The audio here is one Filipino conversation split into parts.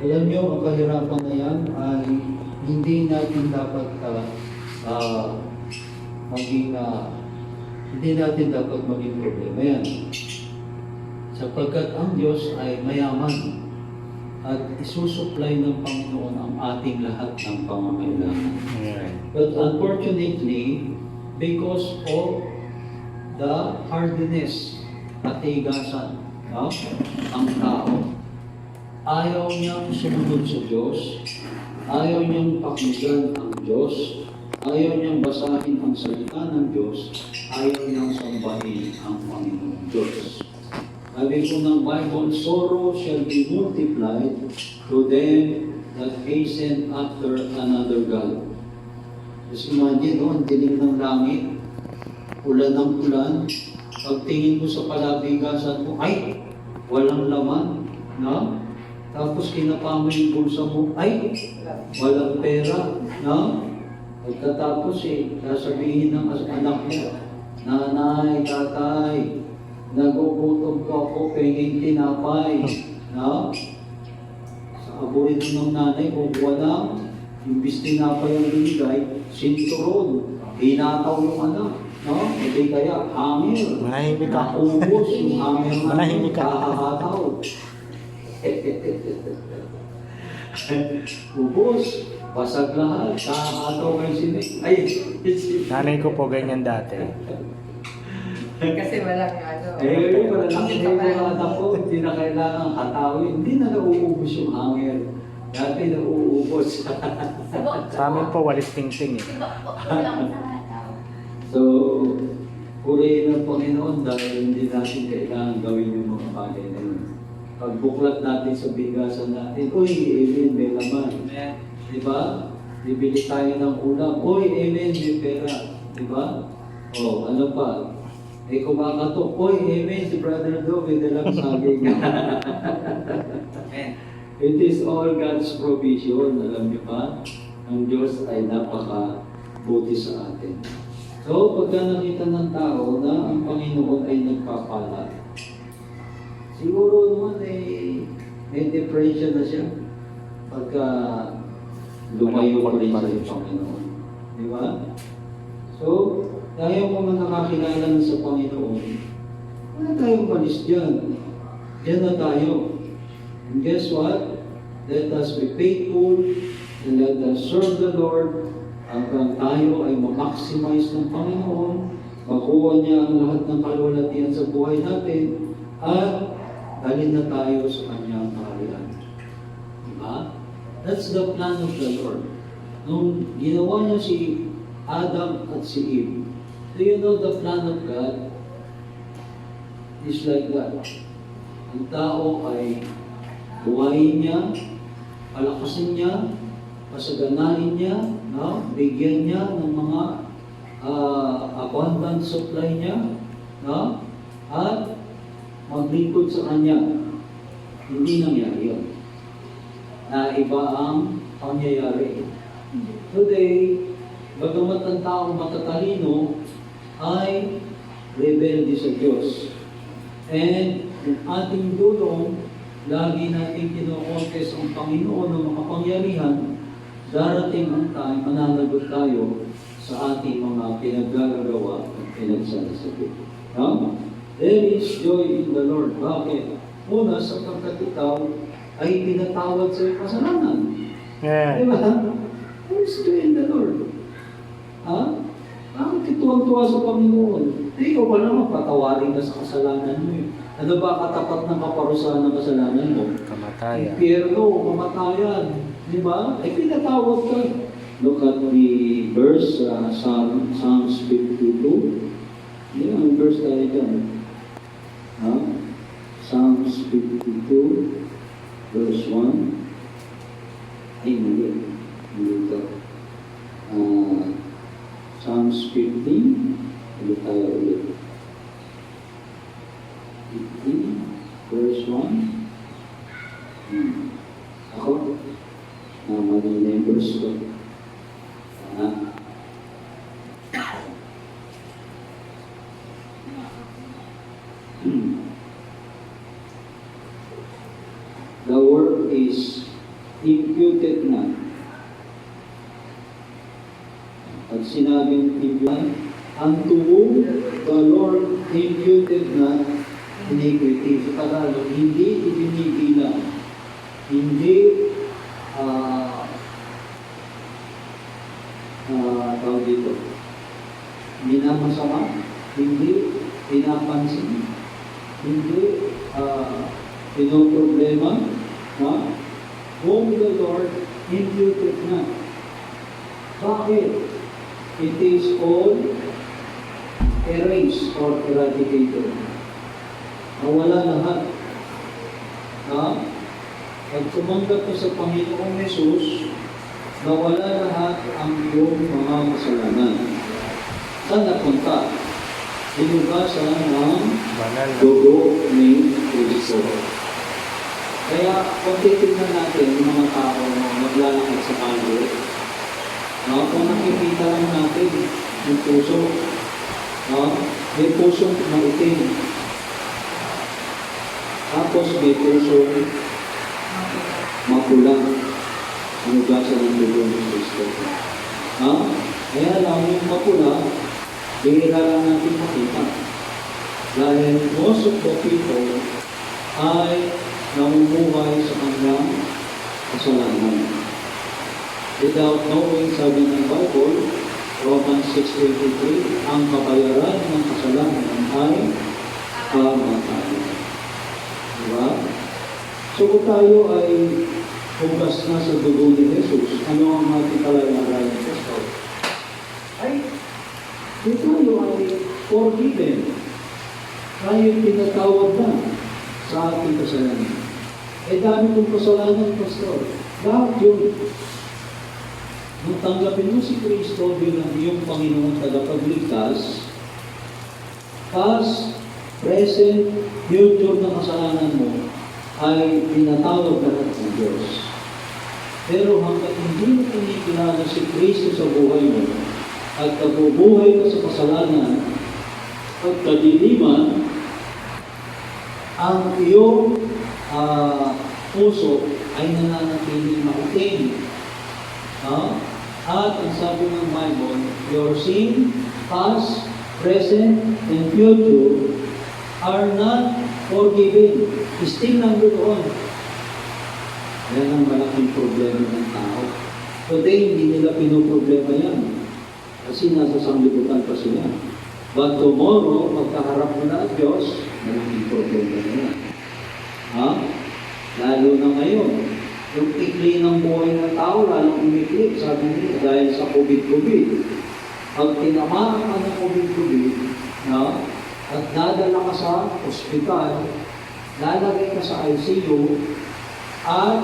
Alam niyo, ang kahirapan na yan ay hindi natin dapat hindi natin dapat maging problema yan. Sapagkat ang Diyos ay mayaman at isusupply ng Panginoon ang ating lahat ng pangangailangan. But unfortunately, because of the hardness at tigasan ang tao, ayaw niyang sumunod sa Diyos, ayaw niyang pakinggan ang Diyos, ayaw niyang basahin ang salita ng Diyos, ayaw niyang sambahin ang Panginoon Diyos. Sabi po ng Bible, sorrow shall be multiplied to them that hasten after another God. Just imagine, ang dilim ng langit, ulan ng ulan, pagtingin mo sa palabigasan mo, ay, walang laman, no? Tapos kinapa mo yung bulsa mo, ay, walang pera, no? Pagkatapos sasabihin ng anak mo, nanay, tatay, nagugutom ko ako, penging tinapay, no? Sa abuhin ng nanay, kung wala, imbis tinapay ang binigay, sinturon, hinataw yung anak, no? Hindi kaya, hangir, Manahimik ka. naubos yung hangir na Manahimik ka. kakahataw. Ubos, basag lahat, kakahataw kayo sinig. Ay, Nanay ko po ganyan dati. Kasi walang ano. yung malalaki na yung anak ko, hindi na kailangan hatawin, hindi na nauubos yung hangir. Dati nauubos. Sa amin po, walis ting-ting eh. So, purihin ng Panginoon dahil hindi natin kailangan gawin yung mga bagay na yun. Pagbuklat natin sa bigasan natin, uy, amen, may laman. Di ba? Bibili tayo ng ulam, uy, amen, may pera. Di ba? O, ano pa? Kumakatok, uy, amen, si Brother Do, may dalang saging. It is all God's provision, alam niyo ba? Ang Diyos ay napaka-buti sa atin. So, pagka nakita ng tao na ang Panginoon ay nagpapala, siguro naman may depression na siya pagka lumayo pa rin sa Panginoon. Di ba? So, tayo mga nakakilala na sa Panginoon, wala tayong malis dyan. Diyan na tayo. And guess what? Let us be faithful and let us serve the Lord hanggang tayo ay ma-maximize ng Panginoon, makuha niya ang lahat ng kalwalatian sa buhay natin, at dalhin na tayo sa kanyang kaharian. Diba? That's the plan of the Lord. Nung ginawa niya si Adam at si Eve, do you know the plan of God is like that? Ang tao ay buhayin niya, palakasin niya, pasaganahin niya, no? Bigyan niya ng mga abundant supply niya, no? At maglingkod sa kanya. Hindi nangyari yun. Iba ang pangyayari. Today, bagamat ang taong matatalino ay rebelde sa Diyos. And yung ating dulong, lagi natin kino-confess ang Panginoon ng mga pangyarihan, darating ang time, mananagot tayo sa ating mga pinaggagawa at pinagsasabi. No? There is joy in the Lord. Bakit? Una, sapagkat ikaw ay pinatawad sa iyong kasalanan. Yeah. Diba? There is joy in the Lord. Ha? Ang kituwang-tuwa sa Panginoon. Ikaw ba naman patawarin ka sa kasalanan mo eh. Ano ba katapat ng kaparusahan ng kasalanan mo? Kamatayan. Impyerno, kamatayan. Di ba? Ay pinatawag ka. Look at the verse, Psalms 52. Yan ang verse tayo dyan. Ha? Psalms 52, verse 1. Ay, mali. Mali ito. Psalms 15. Ulit tayo ulit. 15, verse 1. Ako, mali na yung verse ko. The work is imputed na. Pag sinabing imputed, unto whom the Lord imputed na iniquity. Sa Tagalog, hindi ibinibilang. Hindi tawag dito, minamasama, hindi pinapansin, hindi pinoproblema, whom the Lord imputed na. Bakit? It is all erased or eradicated. Nawala lahat. Pag tumanggap ka sa Panginoong Yesus, nawala lahat ang iyong mga kasalanan. Saan napunta? Hinugasan ng Banal na. dugo ni Kristo. Kaya, kung titignan natin yung mga tao na naglalakad sa kalye, kung nakikita lang natin yung puso, may pusong maitim. Tapos may pusong mapulang. Hinugasan ng dugo ni Kristo. Kaya lang yung mapula, bihira lang natin makita. Dahil most of the people ay namumuhay sa kanyang kasalanan. Without knowing, sabi ng Bible, Romans 6:23, ang kabayaran ng kasalanan ay kamatayan. Diba? So kung tayo ay hugas na sa dugo ni Jesus, ano ang ating kalayaan ng Kristo? Ay, kung tayo ay forgiven, tayo tinatawag na sa ating kasalanan. Dami kong kasalanan, Pastor. Lahat yun. Nung tanggapin mo si Kristo bilang iyong Panginoon tagapagligtas, past, present, future na kasalanan mo, ay tinatawag lahat ng Diyos. Pero hanggang hindi mo kinikilala si Kristo sa buhay mo, at nabubuhay ka sa kasalanan, at kadiliman, ang iyong puso ay nananatiling maitim. At ang sabi ng Bible, your sin, past, present, and future are not forgiven. Still nandoon. Yan ang malaking problema ng tao. Today, hindi nila pinoproblema yan. Kasi nasa sanglibutan pa sila. But tomorrow, magkaharap mo na ang Diyos, malaking problema na yan. Lalo na ngayon, yung tikli ng buhay ng tao, lalong umikli, sabi nila, dahil sa COVID-19. Pag tinamaan ka ng COVID-19, at dadala ka sa ospital, lalagay ka sa ICU, at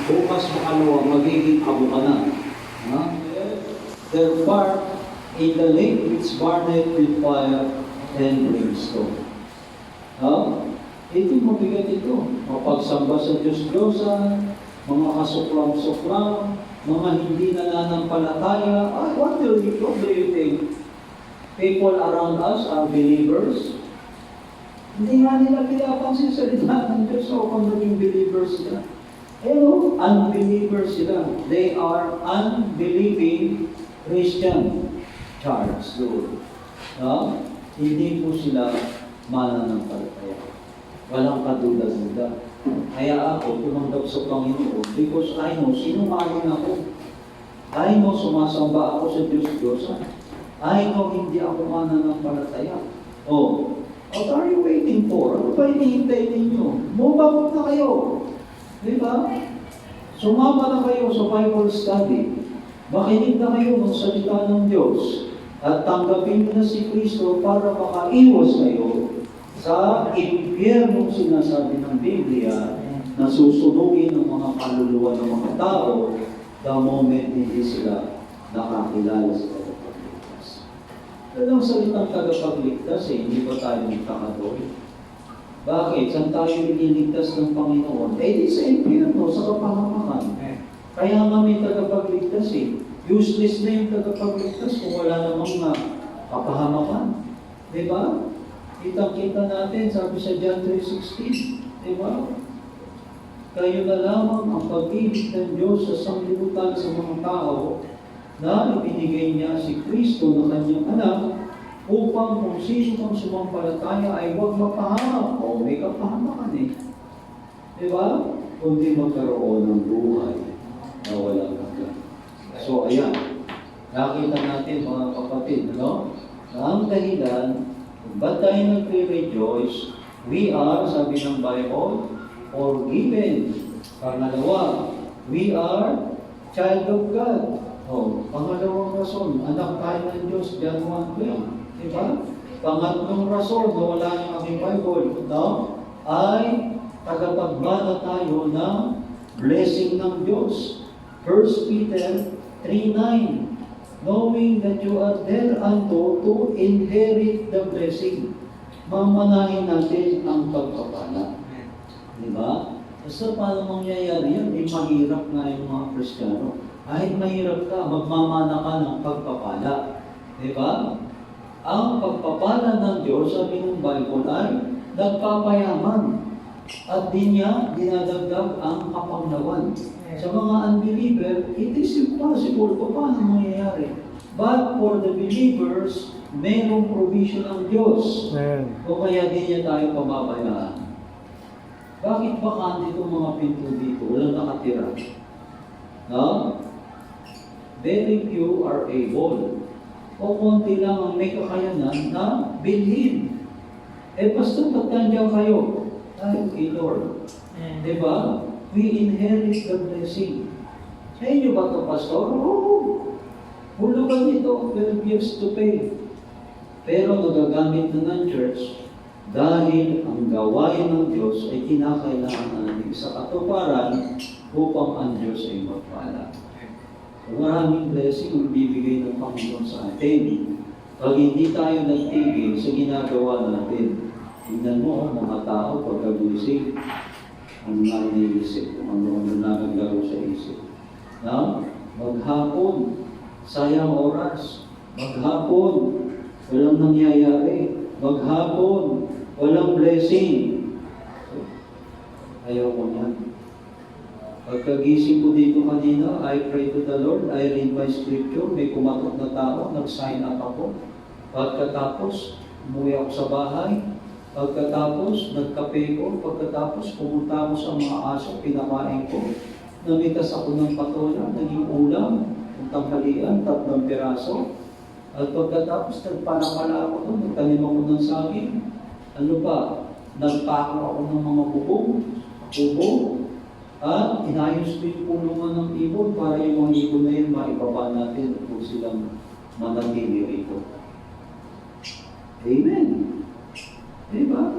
bukas makalawa, magiging abo ka na. Their part in the lake which burneth with fire and brimstone. Ito mabigat ito. Mapagsamba sa Diyos-Diyosan, mga kasuklam-suklam, mga hindi nananampalataya. What do you think? People around us are believers. Hindi nga nila pinapansin sa salita ng Diyos o kung naging believers sila. Pero unbelievers sila. They are unbelieving Christian. Charles doon. Hindi po sila mananampalataya. Walang kaduda-duda. Kaya ako tumanggap sa Panginoon because I know sinungaling ako. I know sumasamba ako sa Diyos-Diyosan. I know hindi ako mananampalataya. What are you waiting for? Ano ba hinihintay ninyo? Move out na kayo. Di ba? Sumama na kayo sa Bible study. Makinig na kayo ng salita ng Diyos. At tanggapin mo na si Kristo para makaiwas kayo sa impyernong sinasabi ng Biblia na susunugin ng mga kaluluwa ng mga tao the moment hindi sila nakakilala sa tagapagligtas. Pero ang salitang tagapagligtas hindi ba tayo magkakadoy? Bakit? Saan tayo iniligtas ng Panginoon? Di sa impyerno, sa kapahamakan. Kaya nga may tagapagligtas Useless na yung tagapagligtas kung wala namang kapahamakan. Diba? Kitang-kita natin, sabi sa John 3:16, di ba? Kayo na lamang ang pag-ibig ng Diyos sa sanglibutan sa mga tao na ibinigay niya si Kristo na kanyang anak upang kung sino mang sumampalataya ay huwag mapahamak. O may kapahamakan eh. Di ba? Kundi magkaroon ng buhay na walang hanggan. So ayan, nakita natin mga kapatid, no? Na ang dahilan kung ba't tayo nagre-rejoice, we are, sabi ng Bible, forgiven. Pangalawa, we are child of God. O, pangalawang rason, anak tayo ng Diyos, John 1:12. Diba? Pangatlong rason na wala yung aming Bible, no? Ay tagapagbana tayo ng blessing ng Diyos. 1 Peter 3:9, knowing that you are thereunto to inherit the blessing. Mamanahin natin ang pagpapala. Diba? Basta paano mangyayari yan? Mahirap nga yung mga Kristiyano. Kahit mahirap ka, magmamana ka ng pagpapala. Diba? Ang pagpapala ng Diyos, sabi ng Bible, ay nagpapayaman. At di niya dinadagdag ang kapanglawan. Sa mga unbeliever, it is impossible. Paano mangyayari? But for the believers, mayroong provision ng Diyos. O kaya di niya tayo pababayaan. Bakit bakante itong mga pinto dito? Walang nakatira. No? Very few are able. O konti lang ang may kakayanan na bilhin. Pastor, ba't nandiyan kayo? Ay, okay, Lord. Diba? We inherit the blessing. Sa inyo ba ito, Pastor? Oo. Hulugan ito, 12 years to pay. Pero nagagamit na ng church dahil ang gawain ng Diyos ay kinakailangan na natin sa katuparan upang ang Diyos ay magpala. Maraming blessing ang bibigay ng Panginoon sa atin. Pag hindi tayo nagtigil sa ginagawa natin, tingnan mo, mga tao pagkagising, ang naniisip, kung ano nagagaro sa isip. Na, maghapon, sayang oras. Maghapon, walang nangyayari. Maghapon, walang blessing. Ayaw ko niyan. Pagkagising ko dito kanina, I pray to the Lord, I read my scripture, may kumatok na tao, nag-sign up ako. Pagkatapos, umuwi ako sa bahay. Pagkatapos, nagkape ko. Pagkatapos, pumunta ako sa mga aso, pinakain ko. Namitas ako ng patola, naging ulam, ng tanghalian, 3 piraso. At pagkatapos, nagpanakala ako doon, nagtanim ako ng saging. Ano ba? Nagpako ako ng mga bubong, at inayos ko yung kulungan ng ibon para yung mga ibon na yun maibaba natin kung silang manatili rito. Amen. Diba?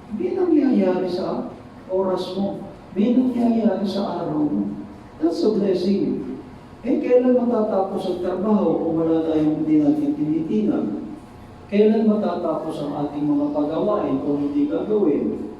Hindi nangyayari sa oras mo. Hindi nangyayari sa araw mo. That's a blessing. Kailan matatapos ang trabaho kung wala tayong hindi natin tinitingnan? Kailan matatapos ang ating mga pagawain kung hindi gagawin?